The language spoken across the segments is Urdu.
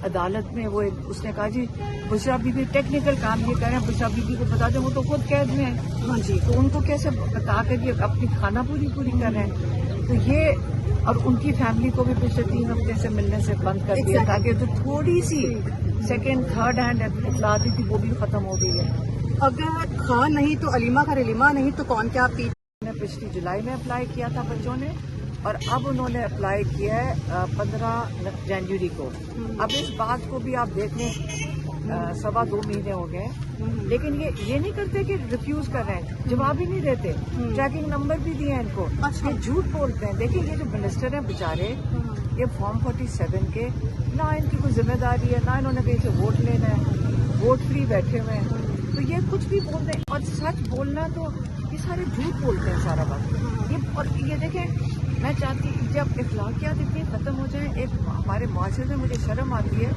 عدالت میں وہ اس نے کہا جی بشرا بی بی ٹیکنیکل کام یہ کر رہے ہیں، بشرا بی بی کو بتا دیں وہ تو خود قید میں ہے، ہاں جی، تو ان کو کیسے بتا کر یہ اپنی کھانا پوری کر رہے ہیں. تو یہ اور ان کی فیملی کو بھی پچھلے 3 ہفتے سے ملنے سے بند کر دیا تاکہ جو تھوڑی سی سیکنڈ تھرڈ ہینڈ اطلاع آتی تھی وہ بھی ختم ہو گئی ہے. اگر خان نہیں تو علیمہ کا علیمہ نہیں تو کون کیا پی نے پچھلی جولائی میں اپلائی کیا تھا بچوں نے، اور اب انہوں نے اپلائی کیا ہے 15 جنوری کو. اب اس بات کو بھی آپ دیکھ لیں 2.25 مہینے ہو گئے، لیکن یہ نہیں کرتے کہ ریفیوز کر رہے ہیں، جواب ہی نہیں دیتے. ٹریکنگ نمبر بھی دیا ہے ان کو، یہ جھوٹ بولتے ہیں. دیکھیں یہ جو منسٹر ہیں بیچارے، یہ فارم 47 کے نہ ان کی کوئی ذمہ داری ہے، نہ انہوں نے کہیں سے ووٹ لینا ہے، ووٹ فری بیٹھے ہوئے ہیں. تو یہ کچھ بھی بولتے ہیں، اور سچ بولنا تو یہ سارے جھوٹ بولتے ہیں سارا وقت. اور یہ دیکھیں میں چاہتی جب اخلاقیات اتنی ختم ہو جائیں، ایک ہمارے معاشرے میں مجھے شرم آتی ہے،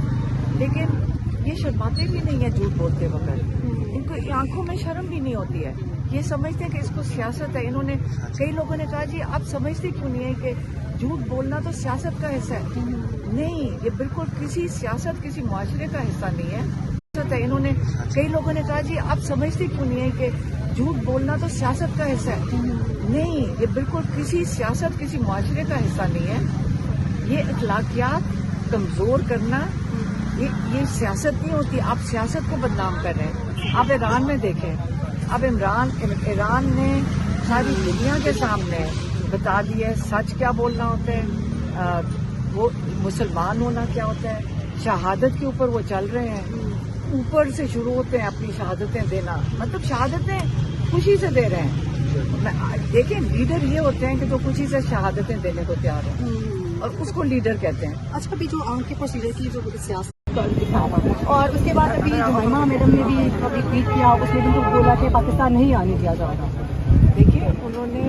لیکن یہ شرماتے بھی نہیں ہیں جھوٹ بولتے وقت. ان کو آنکھوں میں شرم بھی نہیں ہوتی ہے. یہ سمجھتے ہیں کہ اس کو سیاست ہے. انہوں نے کئی لوگوں نے کہا جی آپ سمجھتے کیوں نہیں ہے کہ جھوٹ بولنا تو سیاست کا حصہ ہے. نہیں، یہ بالکل کسی سیاست کسی معاشرے کا حصہ نہیں ہے. انہوں نے کئی لوگوں نے کہا جی آپ سمجھتے کیوں نہیں ہے کہ جھوٹ بولنا تو سیاست کا حصہ ہے. نہیں، یہ بالکل کسی سیاست کسی معاشرے کا حصہ نہیں ہے. یہ اخلاقیات کمزور کرنا یہ سیاست نہیں ہوتی. آپ سیاست کو بدنام کر رہے ہیں. آپ ایران میں دیکھیں، اب ایران نے ساری دنیا کے سامنے بتا دیا ہے سچ کیا بولنا ہوتا ہے، وہ مسلمان ہونا کیا ہوتا ہے. شہادت کے اوپر وہ چل رہے ہیں، اوپر سے شروع ہوتے ہیں اپنی شہادتیں دینا، مطلب شہادتیں خوشی سے دے رہے ہیں. دیکھیں لیڈر یہ ہوتے ہیں کہ جو خوشی سے شہادتیں دینے کو تیار ہیں، اور اس کو لیڈر کہتے ہیں. اچھا ابھی جو آن کے پروسیجر کی جو سیاست اور اس کے بعد ابھی جمائمہ میڈم نے بھی کبھی ٹویٹ کیا، اس نے بھی تو بولا کہ پاکستان نہیں آنے دیا جائے گا. دیکھیے انہوں نے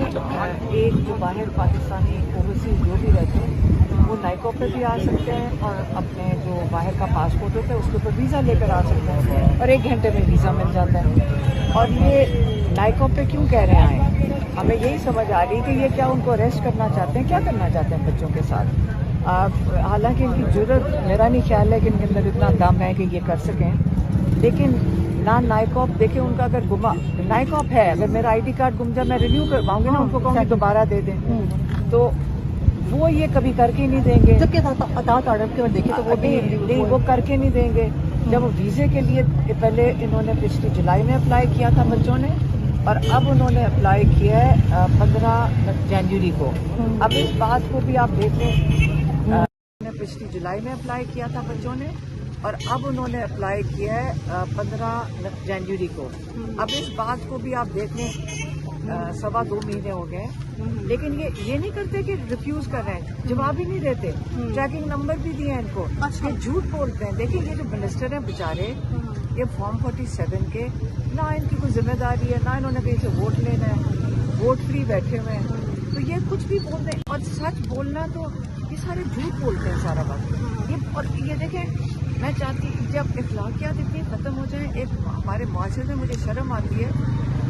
ایک جو باہر پاکستانی اوورسیز جو بھی رہتے ہیں وہ نائکو پہ بھی آ سکتے ہیں، اور اپنے جو باہر کا پاسپورٹ ہوتا ہے اس کے اوپر ویزا لے کر آ سکتے ہیں، اور 1 گھنٹے میں ویزا مل جاتا ہے. اور یہ نائکو پہ کیوں کہہ رہے ہیں؟ ہمیں یہی سمجھ آ رہی کہ یہ کیا ان کو اریسٹ کرنا چاہتے ہیں، کیا کرنا چاہتے ہیں بچوں کے ساتھ. حالانکہ ان کی ضرورت میرا نہیں خیال ہے کہ ان کے اندر اتنا دم ہے کہ یہ کر سکیں، لیکن نہ نائکوپ دیکھیں ان کا اگر نائکوپ ہے، اگر میرا آئی ڈی کارڈ گم جائے میں رینیو کرواؤں گی نا، ان کو کہوں گی دوبارہ دے دیں، تو وہ یہ کبھی کر کے نہیں دیں گے. جبکہ اطاعت آرڈر کے دیکھیں تو وہ نہیں وہ کر کے نہیں دیں گے. جب ویزے کے لیے پہلے انہوں نے پچھلی جولائی میں اپلائی کیا تھا بچوں نے، اور اب انہوں نے اپلائی کیا ہے 15 جنوری کو. اب اس بات کو بھی آپ دیکھ لیں پچھلی جولائی میں اپلائی کیا تھا بچوں نے، اور اب انہوں نے اپلائی کیا ہے 15 جنوری کو. اب اس بات کو بھی آپ دیکھ لیں 2.25 مہینے ہو گئے، لیکن یہ نہیں کرتے کہ ریفیوز کر رہے ہیں، جواب ہی نہیں دیتے. ٹریکنگ نمبر بھی دیا ہے ان کو، یہ جھوٹ بولتے ہیں. دیکھیں یہ جو منسٹر ہیں بیچارے، یہ فارم 47 کے نہ ان کی کوئی ذمہ داری ہے، نہ انہوں نے کہیں سے ووٹ لینا ہے، ووٹ فری بیٹھے ہوئے ہیں. تو یہ کچھ بھی بولتے ہیں، اور سچ بولنا تو یہ سارے جھوٹ بولتے ہیں سارا وقت. اور یہ دیکھیں میں چاہتی جب اخلاقیات اتنی ختم ہو جائیں، ایک ہمارے معاشرے میں مجھے شرم آتی ہے،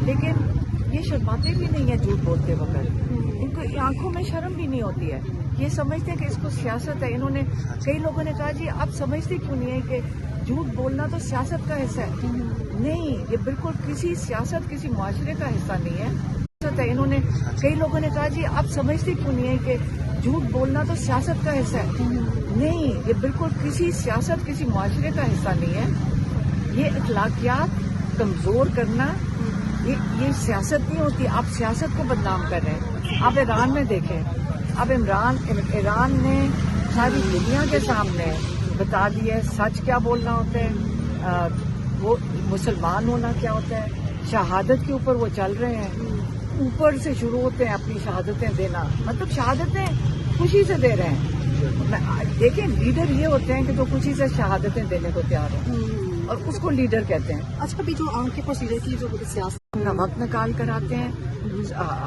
لیکن یہ شرماتے بھی نہیں ہیں جھوٹ بولتے وقت. ان کو آنکھوں میں شرم بھی نہیں ہوتی ہے. یہ سمجھتے ہیں کہ اس کو سیاست ہے. انہوں نے کئی لوگوں نے کہا جی آپ سمجھتے کیوں نہیں ہے کہ جھوٹ بولنا تو سیاست کا حصہ ہے. نہیں، یہ بالکل کسی سیاست کسی معاشرے کا حصہ نہیں ہے. انہوں نے کئی لوگوں نے کہا جی آپ سمجھتے کیوں نہیں ہے کہ جھوٹ بولنا تو سیاست کا حصہ ہے. نہیں، یہ بالکل کسی سیاست کسی معاشرے کا حصہ نہیں ہے. یہ اخلاقیات کمزور کرنا یہ سیاست نہیں ہوتی. آپ سیاست کو بدنام کر رہے ہیں. آپ ایران میں دیکھیں، اب ایران نے ساری دنیا کے سامنے بتا دیا ہے سچ کیا بولنا ہوتا ہے، وہ مسلمان ہونا کیا ہوتا ہے. شہادت کے اوپر وہ چل رہے ہیں، اوپر سے شروع ہوتے ہیں اپنی شہادتیں دینا، مطلب شہادتیں خوشی سے دے رہے ہیں. دیکھیں لیڈر یہ ہوتے ہیں کہ جو خوشی سے شہادتیں دینے کو تیار ہیں، اور اس کو لیڈر کہتے ہیں. اچھا ابھی جو آن کے پروسیجر کی جو سیاست اپنا وقت نکال کر آتے ہیں،